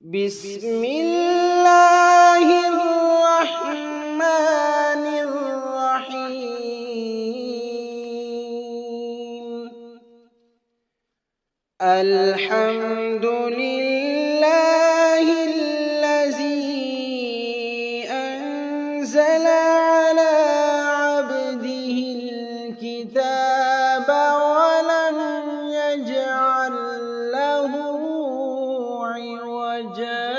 بسم الله الرحمن الرحيم. الحمد لله الذي أنزل على عبده الكتاب ولم يجعل له عوجا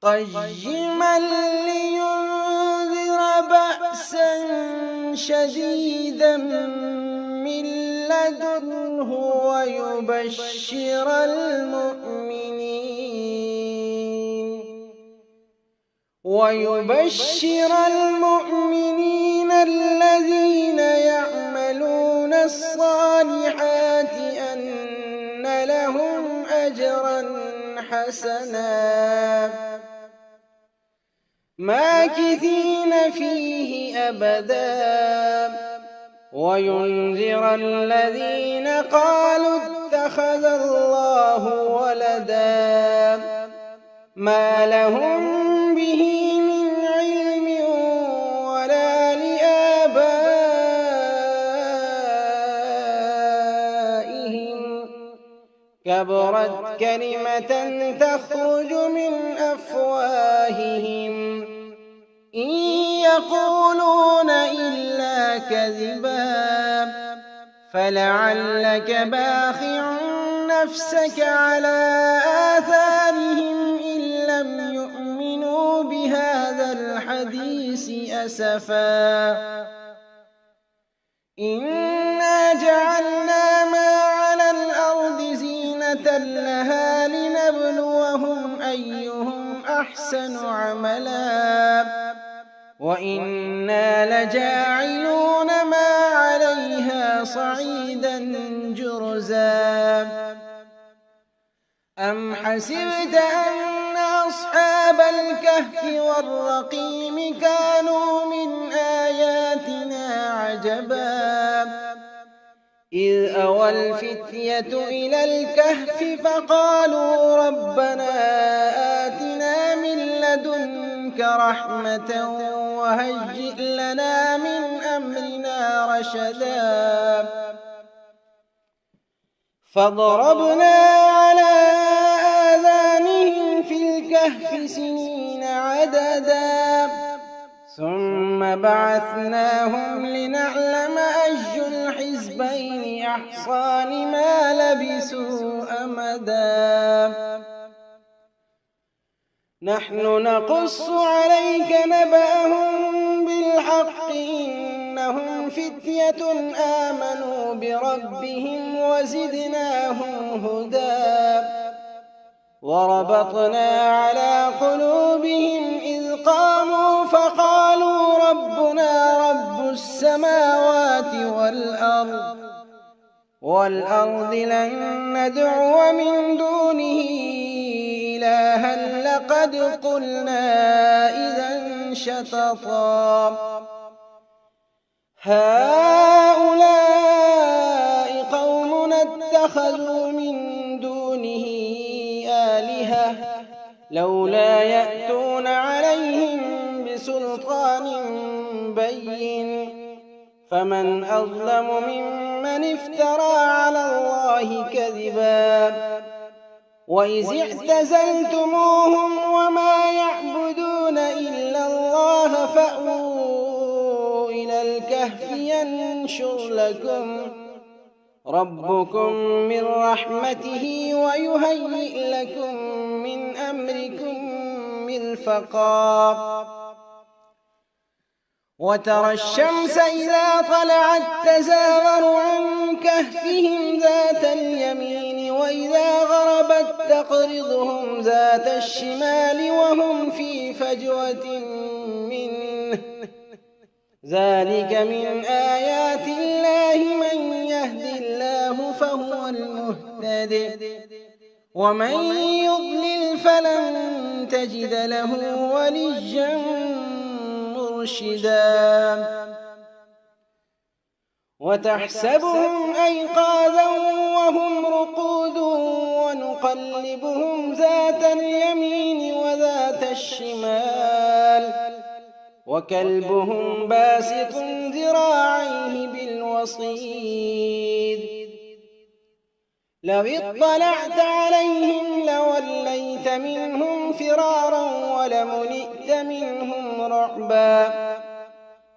قيما لينذر بأسا شديدا من لدنه ويبشر المؤمنين الذين يعملون الصالحات أن لهم أجرا حسنا ماكثين فيه أبدا وينذر الذين قالوا اتخذ الله ولدا ما لهم به من علم ولا لآبائهم كبرت كلمة تخرج من أفواههم إن يقولون إلا كذبا فلعلك باخع نفسك على آثارهم إن لم يؤمنوا بهذا الحديث أسفا إنا جعلنا ما على الأرض زينة لها لنبلوهم أيهم أحسن عملا وإنا لجاعلون ما عليها صعيدا جرزا أم حسبت أن أصحاب الكهف والرقيم كانوا من آياتنا عجبا إذ أوى الفتية إلى الكهف فقالوا ربنا آتنا من لدنك رحمة وهيئ لنا من أمرنا رشدا فضربنا على آذانهم في الكهف سنين عددا ثم بعثناهم لنعلم أي الحزبين أحصى لما لبثوا أمدا نحن نقص عليك نبأهم بالحق إنهم فتية آمنوا بربهم وزدناهم هدى وربطنا على قلوبهم إذ قاموا فقالوا ربنا رب السماوات والأرض لن ندعو من دونه إلها لقد قلنا إذا شططا هؤلاء قومنا اتخذوا من دونه آلهة لولا يأتون عليهم بسلطان بين فمن أظلم ممن افترى على الله كذبا وإذ اعتزلتموهم وما يعبدون إلا الله فأووا إلى الكهف ينشر لكم ربكم من رحمته ويهيئ لكم من أمركم مرفقا وترى الشمس إذا طلعت تزاور عن كهفهم ذات اليمين وإذا غربت تقرضهم ذات الشمال وهم في فجوة منه ذلك من آيات الله من يهد الله فهو المهتد ومن يضلل فلن تجد له وليا مرشدا وتحسبهم أيقاظا وهم رقود ونقلبهم ذات اليمين وذات الشمال وكلبهم باسط ذراعيه بالوصيد لو اطلعت عليهم لوليت منهم فرارا ولملئت منهم رعبا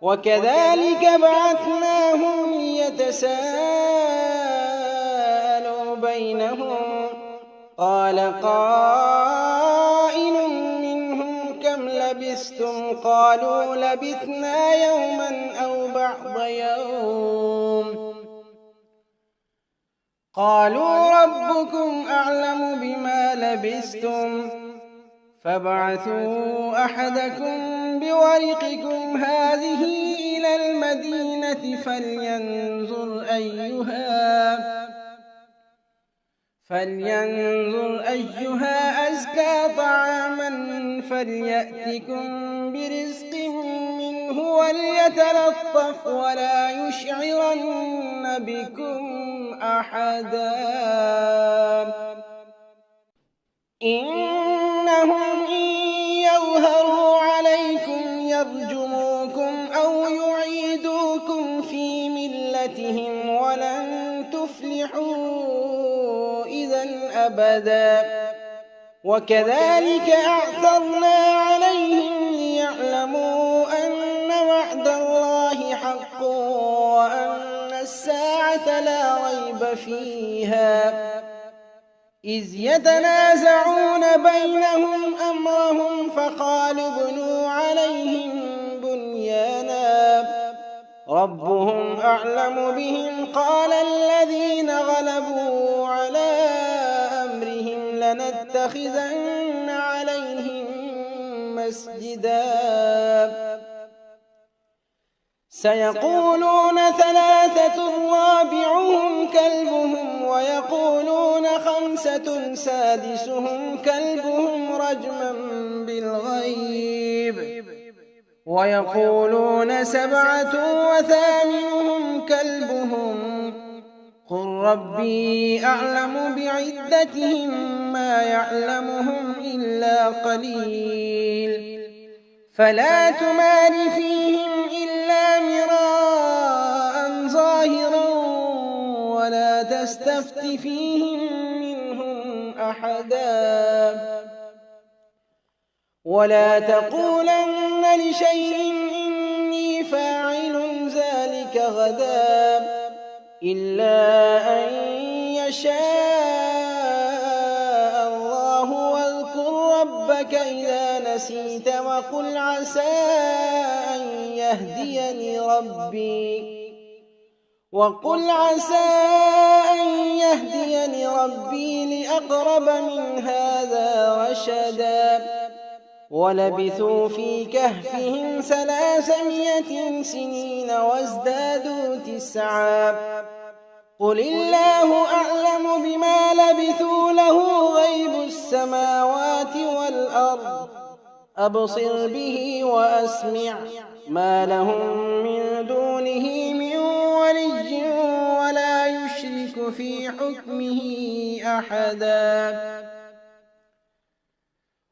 وكذلك بعثناهم ليتساءلوا بينهم قال قائل منهم كم لبثتم قالوا لبثنا يوما أو بعض يوم قالوا ربكم أعلم بما لبثتم فابعثوا أحدكم بورقكم هذه إلى المدينة فلينظر أيها أزكى طعاما فليأتكم برزق منه وليتلطف ولا يشعرن بكم أحدا إنهم إن يظهروا عليكم يرجموكم أو يعيدوكم في ملتهم ولن تفلحوا إذا أبدا وكذلك أعثرنا عليهم ليعلموا أن وعد الله حق وأن الساعة لا ريب فيها إذ يتنازعون بينهم أمرهم فقالوا ابنوا عليهم بنيانا ربهم أعلم بهم قال الذين غلبوا على أمرهم لنتخذن عليهم مسجدا سيقولون ثلاثة رابعهم كلبهم ويقولون خمسة سادسهم كلبهم رجما بالغيب ويقولون سبعة وثامنهم كلبهم قل ربي أعلم بعدتهم ما يعلمهم إلا قليل فلا تمار فيهم إلا مراء ظاهرا ولا تستفت فيهم منهم أحدا ولا تقولن لشيء إني فاعل ذلك غدا إلا أن يشاء الله واذكر ربك إذا نسيت وقل عسى أن يهديني ربي لأقرب من هذا رشدا ولبثوا في كهفهم 300 سنين وازدادوا 9 قل الله أعلم بما لبثوا له غيب السماوات والأرض أبصر به وأسمع ما لهم من دونه من ولي ولا يشرك في حكمه أحدا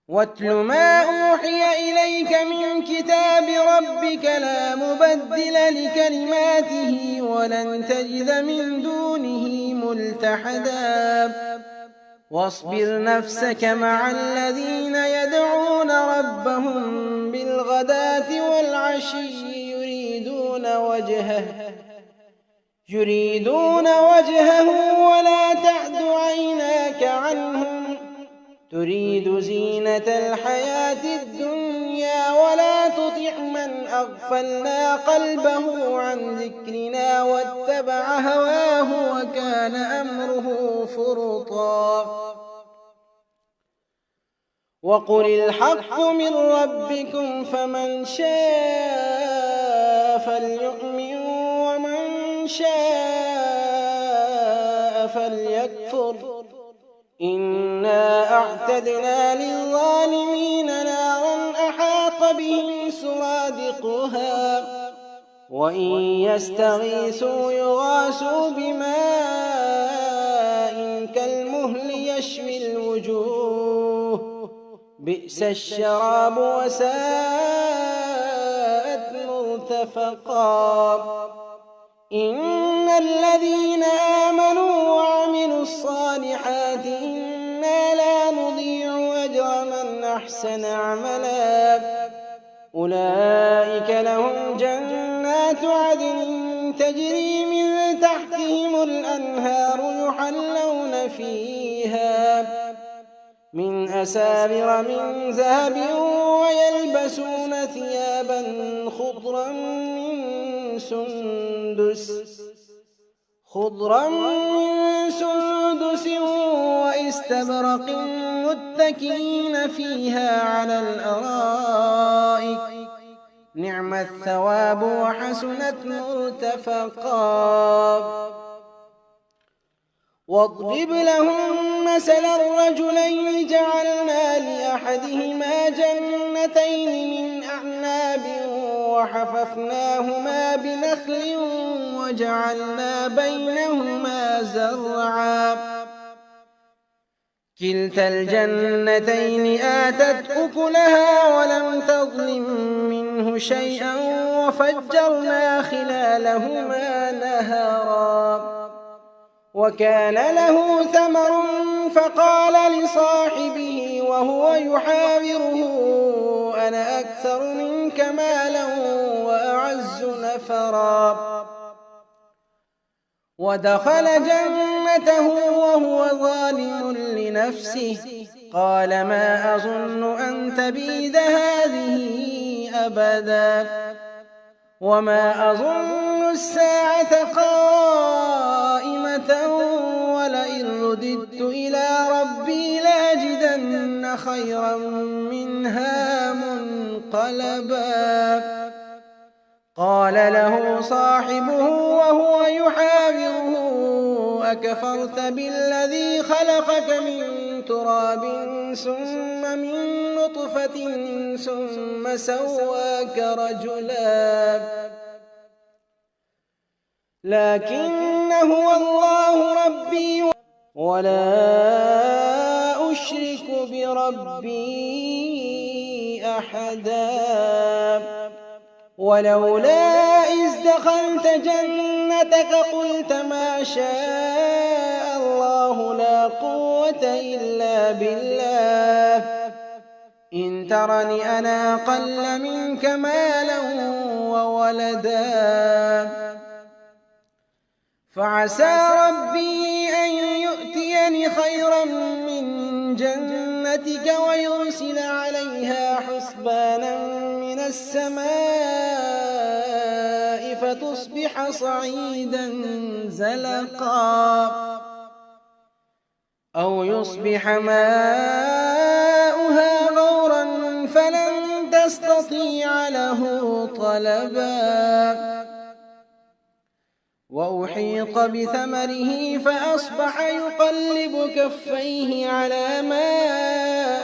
واتل ما أوحي إليك من كتاب ربك لا مبدل لكلماته ولن تجد من دونه ملتحدا واصبر نفسك مع الذين يدعون ربهم بالغداة والعشي يريدون وجهه ولا تعد عيناك عنهم تريد زينة الحياة الدنيا ولا تطع من أغفلنا قلبه عن ذكرنا واتبع هواه وكان أمره فرطا وقل الحق من ربكم فمن شاء فليؤمن ومن شاء فليكفر إنا أعتدنا للظالمين نارا أحاط بهم سرادقها وإن يستغيثوا يغاثوا بماء كالمهل يشوي الوجوه بئس الشراب وساءت مرتفقا إن الذين آمنوا وعملوا الصالحات إنا لا نضيع أجر من أحسن عملا أولئك لهم جنات عدن تجري من تحتهم الأنهار يحلون فيها من أساور من ذهب ويلبسون ثيابا خضرا من سندس واستبرق متكئين فيها على الأرائك نعم الثواب وحسنت مرتفقا واضرب لهم مثل الرجلين جعلنا لأحدهما جنتين من أعناب وحففناهما بنخل وجعلنا بينهما زرعا كلتا الجنتين آتت أكلها ولم تظلم منه شيئا وفجرنا خلالهما نهرا وكان له ثمر فقال لصاحبه وهو يحاوره أنا أكثر منك مالا وأعز نفرا ودخل جنته وهو ظالم لنفسه قال ما أظن أن تبيد هذه أبدا وما أظن الساعة قائمة ولئن رددت إلى ربي لأجدن خيرا منها منقلبا قال له صاحبه وهو يحاوره أكفرت بالذي خلقك من تراب ثم من نطفة ثم سواك رجلا لكن هو الله ربي ولا أشرك بربي أحدا ولولا إذ دخلت جنتك قلت ما شاء الله لا قوة إلا بالله إن ترني أنا أقل منك مالا وولدا فعسى ربي أن يؤتيني خيرا من جنتك ويرسل عليها حسبانا من السماء فتصبح صعيدا زلقا أو يصبح ماؤها غورا فلن تستطيع له طلبا وأحيط بثمره فأصبح يقلب كفيه على ما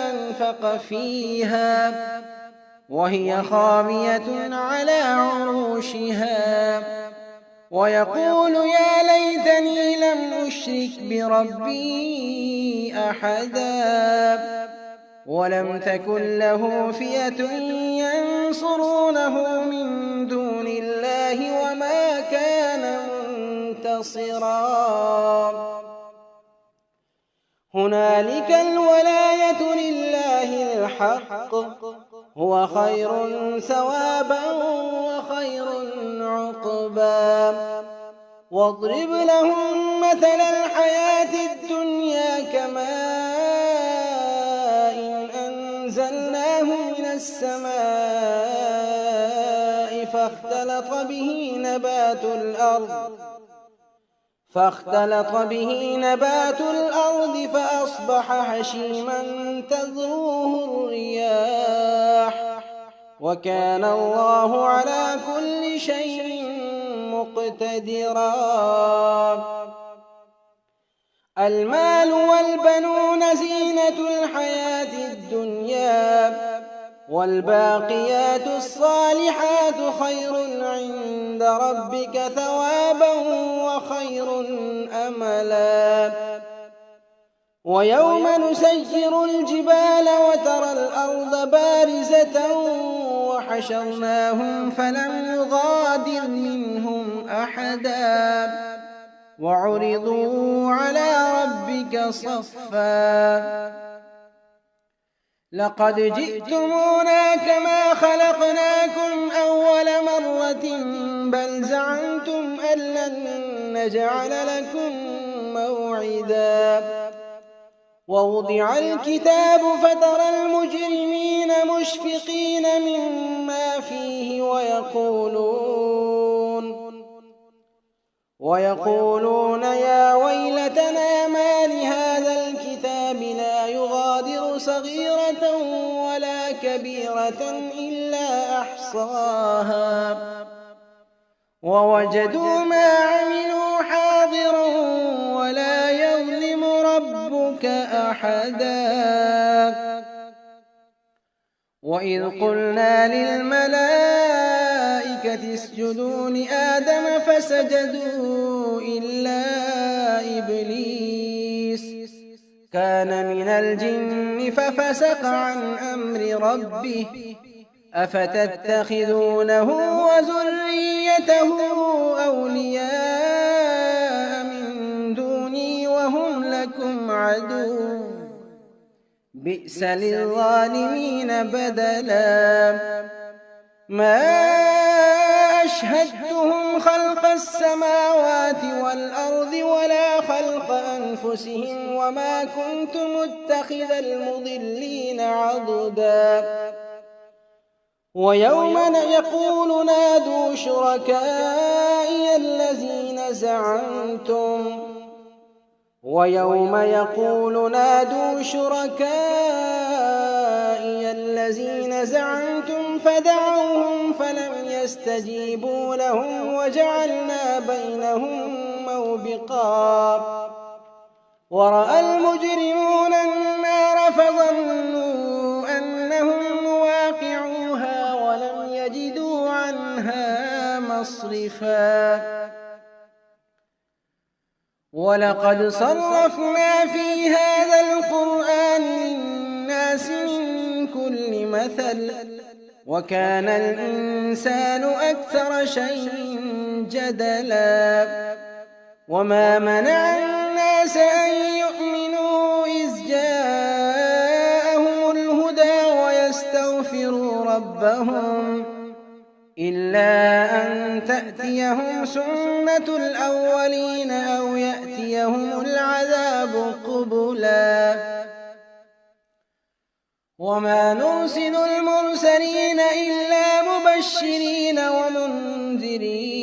أنفق فيها وهي خاوية على عروشها ويقول يا ليتني لم أشرك بربي أحدا ولم تكن له فئة ينصرونه من دون الله وما كان منتصرا هنالك الولاية لله الحق هو خير ثوابا وخير عقبا واضرب لهم مثل الحياة الدنيا كماء أنزلناه من السماء فاختلط به نبات الأرض فأصبح هشيما تذروه الرياح وكان الله على كل شيء مقتدرا المال والبنون زينة الحياة الدنيا والباقيات الصالحات خير عند ربك ثوابا وخير أملا ويوم نسير الجبال وترى الأرض بارزة وحشرناهم فلم نغادر منهم أحدا وعرضوا على ربك صفا لقد جئتمونا كما خلقناكم أول مرة بل زعمتم أن لن نجعل لكم موعدا ووضع الكتاب فترى المجرمين مشفقين مما فيه ويقولون يا ويلتنا ما لهذا الكتاب لا يغادر صغيرة ولا كبيرة إلا أحصاها ووجدوا ما عملوا حاضرا ولا يظلم ربك أحدا وإذ قلنا للملائكة اسجدوا لآدم فسجدوا إلا إبليس كان من الجن ففسق عن أمر ربه أفتتخذونه وذريته أولياء من دوني وهم لكم عدو بئس للظالمين بدلا ما أشهدتهم خلق السماوات والأرض ولا خلق أنفسهم وما كنت متخذ المضلين عضدا ويوم يقول نادوا شركائي الذين زعمتم فدعوهم فلم يستجيبوا لهم وجعلنا بينهم موبقا ورأى المجرمون النار فظنوا أنهم مواقعوها ولم يجدوا عنها مصرفا ولقد صرفنا في هذا القرآن للناس من كل مثل وكان الإنسان أكثر شيء جدلا وما منع الناس أن يؤمنوا إذ جاءهم الهدى ويستغفروا ربهم إلا أن تأتيهم سنة الأولين أو يأتيهم العذاب قبلا وما نرسل المرسلين إلا مبشرين ومنذرين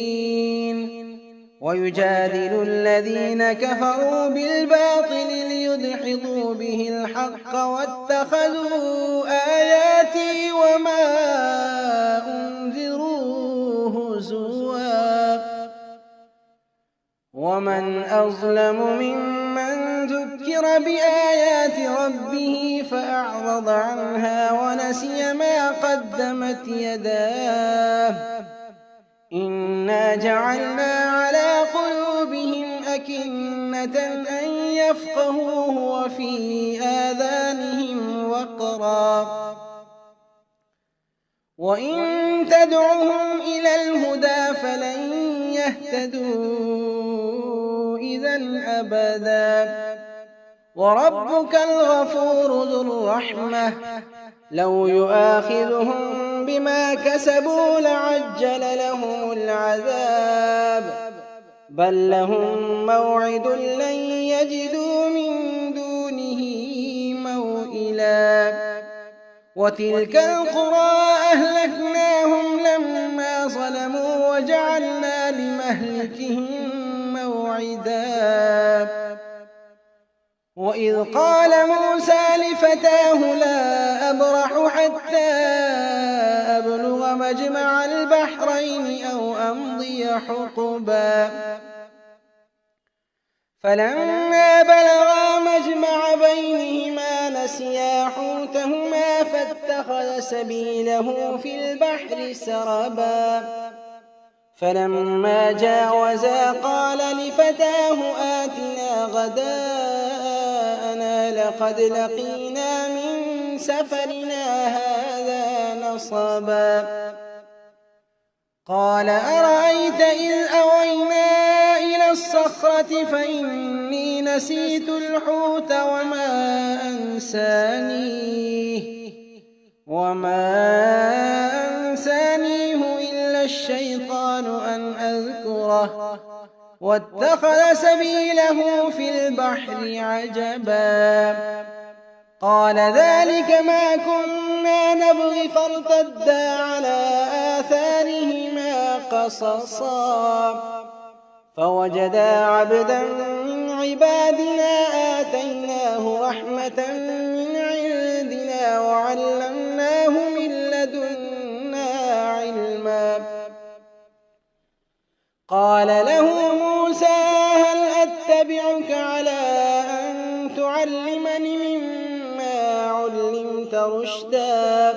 ويجادل الذين كفروا بالباطل ليدحضوا به الحق واتخذوا آياتي وما أنذروا هزوا ومن أظلم ممن ذكر بآيات ربه فأعرض عنها ونسي ما قدمت يداه إنا جعلنا على قلوبهم أكنة أن يفقهوه وفي آذانهم وقرا وإن تدعهم إلى الهدى فلن يهتدوا إذا أبدا وربك الغفور ذو الرحمة لو يؤاخذهم بما كسبوا لعجل لهم العذاب بل لهم موعد لن يجدوا من دونه موئلا وتلك القرى أهلكناهم لما ظلموا وجعلنا لمهلكهم موعدا وإذ قال موسى لفتاه لا أبرح حتى أبلغ مجمع البحرين أو أمضي حقبا فلما بلغا مجمع بينهما نسيا حوتهما فاتخذ سبيله في البحر سربا فلما جاوزا قال لفتاه آتنا غداءنا لقد لقينا من سفرنا هذا نصبا قال أرأيت إذ أوينا إلى الصخرة فإني نسيت الحوت وما أنسانيه إلا الشيطان أن أذكره واتخذ سبيله في البحر عجبا قال ذلك ما كنا نبغي فارتدا على آثارهما قصصا فوجدا عبدا من عبادنا آتيناه رحمة من عندنا وعلمناه من لدنا علما قال له موسى هل أتبعك على أن تعلمني مما علمت رشدا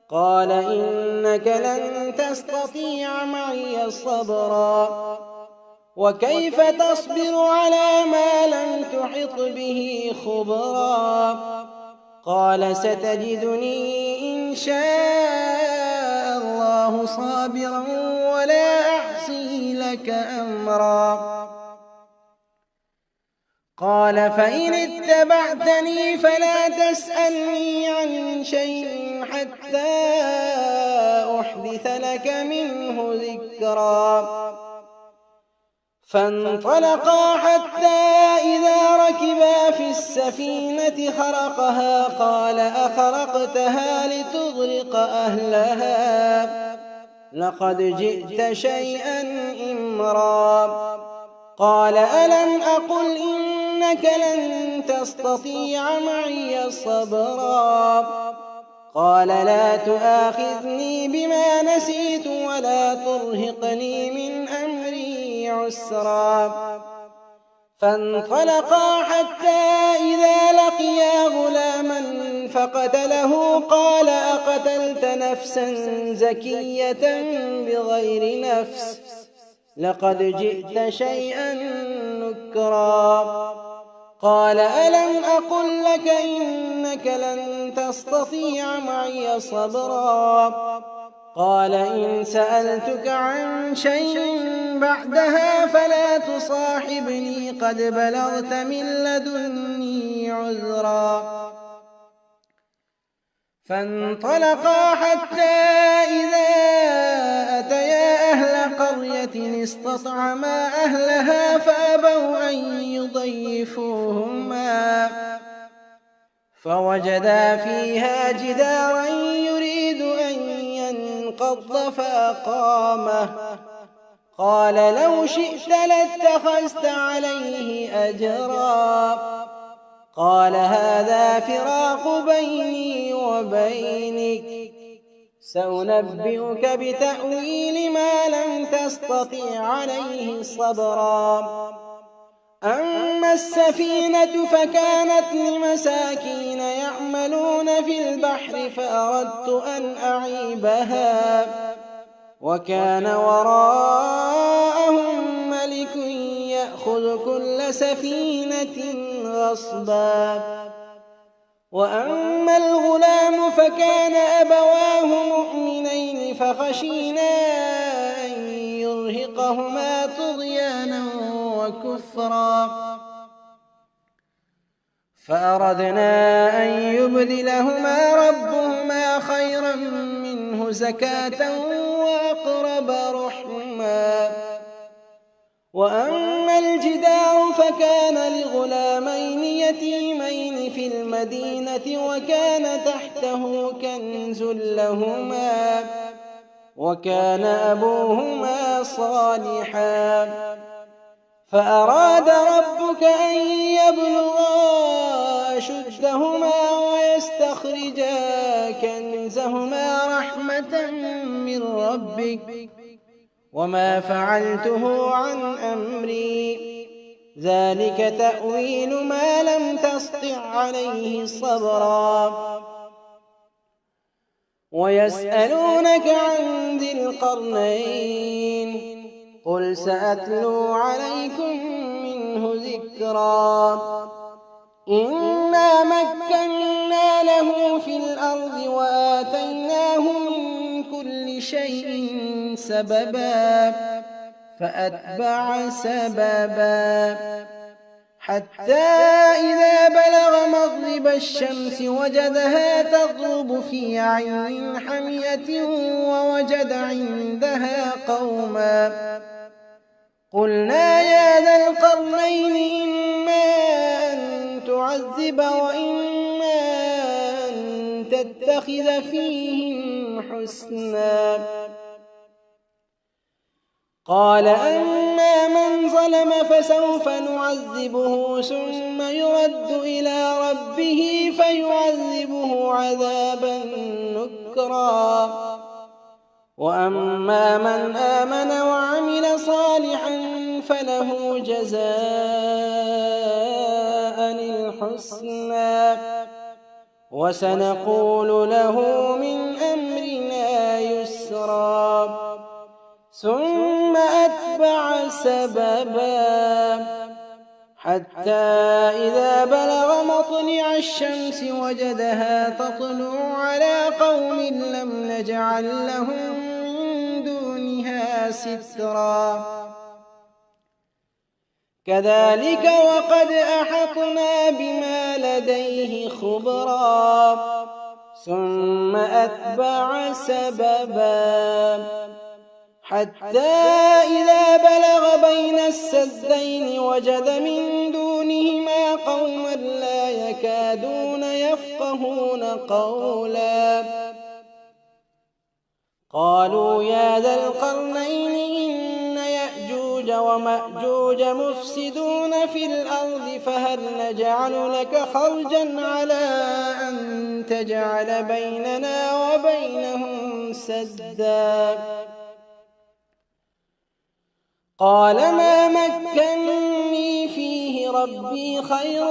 قال إنك لن تستطيع معي صبرا وكيف تصبر على ما لم تحط به خبرا قال ستجدني إن شاء الله صابرا ولا أعصي لك أمرا قال فإن اتبعتني فلا تسألني عن شيء حتى أحدث لك منه ذكرا فانطلقا حتى إذا ركبا في السفينة خرقها قال أخرقتها لتغرق أهلها لقد جئت شيئا إمرا قال ألم أقل إنك لن تستطيع معي صبرا قال لا تؤاخذني بما نسيت ولا ترهقني من أمري عسرا فانطلقا حتى إذا لقيا غلاما فقتله قال أقتلت نفسا زكية بغير نفس لقد جئت شيئا نكرا قال ألم أقل لك إنك لن تستطيع معي صبرا قال إن سألتك عن شيء بعدها فلا تصاحبني قد بلغت من لدني عذرا فانطلقا حتى إذا أتيا أهل قرية استطعما أهلها فأبوا أن يضيفوهما فوجدا فيها جدارا يريد أن ينقض فأقامه قال لو شئت لاتخذت عليه أجرا قال هذا فراق بيني وبينك سأنبئك بتأويل ما لم تستطع عليه صبرا أما السفينة فكانت لمساكين يعملون في البحر فأردت أن أعيبها وكان وراءهم ملك يأخذ كل سفينة غصبا وأما الغلام فكان أبواه مؤمنين فخشينا أن يرهقهما طغيانا وكفرا فأردنا أن يبدلهما ربهما خيرا منه زكاة وأقرب رحما وأما الجدار فكان لغلامين يتيمين في المدينة وكان تحته كنز لهما وكان أبوهما صالحا فأراد ربك أن يبلغا أشدهما ويستخرجا كنزهما رحمة من ربك وما فعلته عن أمري ذلك تأويل ما لم تسطع عليه صبرا ويسألونك عن ذي القرنين قل سأتلو عليكم منه ذكرا إنا مكنا له في الأرض وآتيناه من كل شيء سببا فأتبع سببا حتى إذا بلغ مغرب الشمس وجدها تغرب في عين حمية ووجد عندها قوما قلنا يا ذا القرنين إما أن تعذب وإما أن تتخذ فيهم حسنا قال أما من ظلم فسوف نعذبه ثم يرد إلى ربه فيعذبه عذابا نكرا وأما من آمن وعمل صالحا فله جزاء الحسنى وسنقول له من أمرنا يسرا ثم أتبع سببا حتى إذا بلغ مطلع الشمس وجدها تطلع على قوم لم نجعل لهم من دونها سترا كذلك وقد أحطنا بما لديه خبرا ثم أتبع سببا حتى إذا بلغ بين السدين وجد من دونهما قوما لا يكادون يفقهون قولا قالوا يا ذا القرنين إن يأجوج ومأجوج مفسدون في الأرض فهل نجعل لك خرجا على أن تجعل بيننا وبينهم سدا قال ما مكنني فيه ربي خير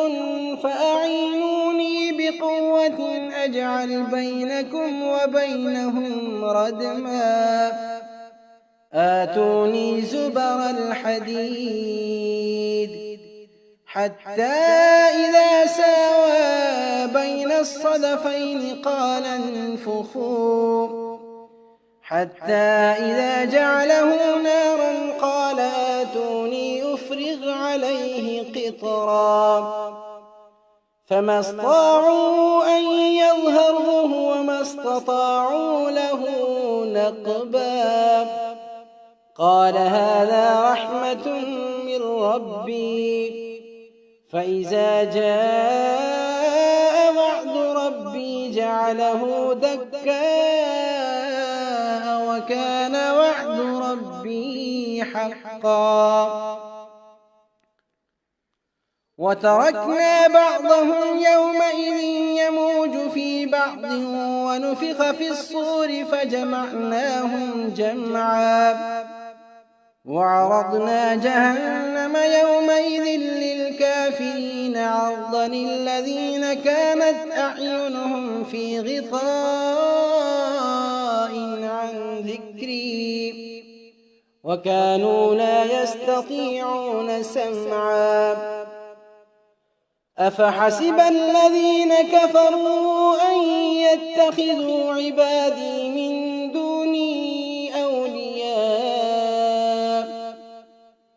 فأعينوني بقوة أجعل بينكم وبينهم ردما آتوني زبر الحديد حتى إذا ساوى بين الصدفين قال انفخوا حتى إذا جعله نارا قال آتوني أفرغ عليه قطرا فما استطاعوا أن يظهروه وما استطاعوا له نقبا قال هذا رحمة من ربي فإذا جاء وعد ربي جعله دكا وكان وعد ربي حقا وتركنا بعضهم يومئذ يموج في بعض ونفخ في الصور فجمعناهم جمعا وعرضنا جهنم يومئذ للكافرين عرضا الذين كانت أعينهم في غطاء عن ذكري وكانوا لا يستطيعون سمعا أفحسب الذين كفروا أن يتخذوا عبادي من دوني أولياء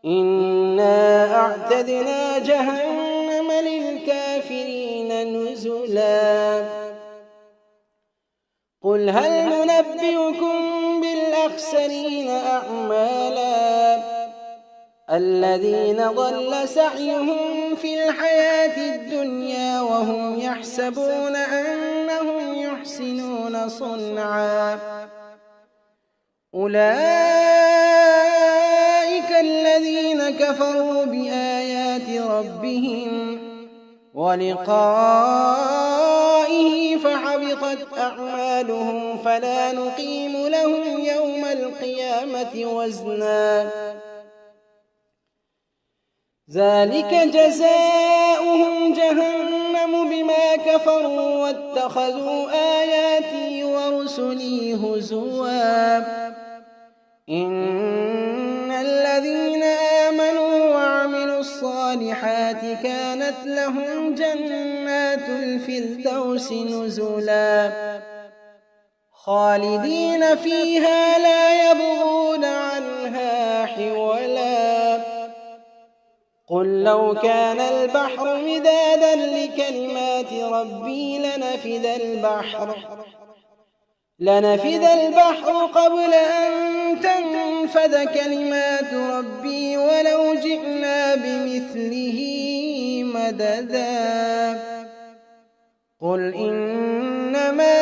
إنا أعتدنا جهنم للكافرين نزلا قل هل ننبئكم بالأخسرين أعمالا الذين ضل سعيهم في الحياة الدنيا وهم يحسبون أنهم يحسنون صنعا أولئك الذين كفروا بآيات ربهم ولقائه فحبطت أعمالهم فلا نقيم لهم يوم القيامة وزنا ذلك جزاؤهم جهنم بما كفروا واتخذوا آياتي ورسلي هزوا إن الذين آمنوا وعملوا الصالحات كانت لهم جنات الفردوس نزلا خالدين فيها لا يبغون عنها حولا قل لو كان البحر مدادا لكلمات ربي لنفد البحر قبل أن تنفد كلمات ربي ولو جئنا بمثله مددا قل إنما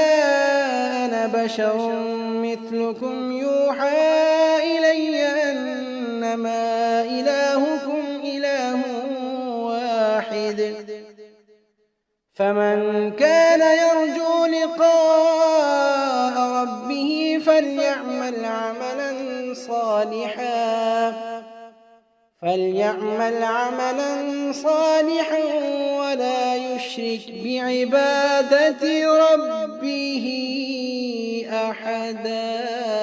أنا بشر مثلكم يوحى إلي أنما إلهكم إله واحد فمن كان يرجو لقاء ربه فليعمل عملا صالحا ولا يشرك بعبادة ربه أحدا.